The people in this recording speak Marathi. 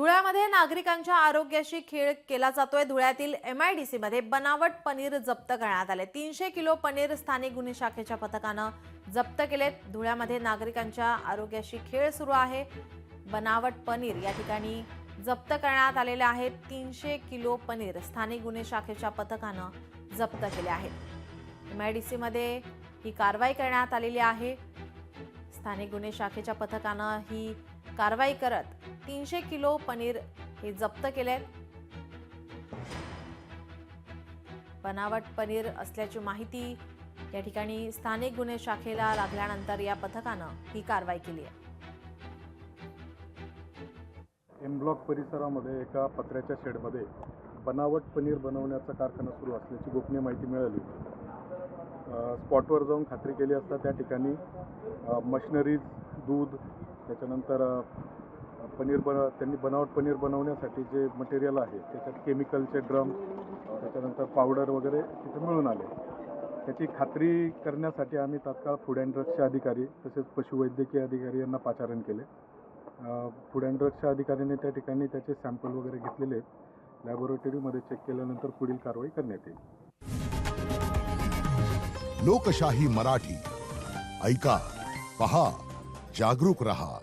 धुळ्यामध्ये नागरिकांच्या आरोग्याशी खेळ केला जातोय। धुळ्यातील MIDC मध्ये बनावट पनीर जप्त करण्यात आले। 300 किलो पनीर स्थानिक गुन्हे शाखेच्या पथकानं जप्त केले। धुळ्यामध्ये नागरिकांच्या आरोग्याशी खेळ सुरू आहे। बनावट पनीर या ठिकाणी जप्त करण्यात आलेले आहे। 300 किलो पनीर स्थानिक गुन्हे शाखेच्या पथकानं जप्त केले आहे। MIDC मध्ये ही कारवाई करण्यात आलेली आहे। स्थानिक गुन्हे शाखेच्या पथकानं ही कारवाई करत 300 किलो पनीर हे जप्त केले। बनावट पनीर असल्याची माहिती या ठिकाणी स्थानिक गुन्हे शाखेला लागल्यानंतर या पथकानं ही कारवाई केली आहे। एम ब्लॉक परिसरामध्ये एका पत्र्याच्या शेडमध्ये बनावट पनीर बनवण्याचा कारखाना सुरू असल्याची गोपनीय माहिती मिळाली। स्पॉटवर जाऊन खात्री केली असता त्या ठिकाणी मशिनरीज, दूध, त्याच्यानंतर त्यांनी बनावट पनीर बनवण्यासाठी जे मटेरियल आहे त्याच्यात केमिकलचे ड्रम, त्याच्यानंतर पावडर वगैरे तिथे मिळून आले। त्याची खात्री करण्यासाठी आम्ही तात्काळ फूड अँड ड्रग्सचे अधिकारी तसेच पशुवैद्यकीय अधिकारी यांना पाचारण केले। फूड अँड ड्रग्सच्या अधिकाऱ्यांनी त्या ठिकाणी त्याचे सॅम्पल वगैरे घेतलेले आहेत। लॅबोरेटरीमध्ये चेक केल्यानंतर पुढील कारवाई करण्यात येईल। लोकशाही मराठी ऐका, पहा, जागरूक रहा।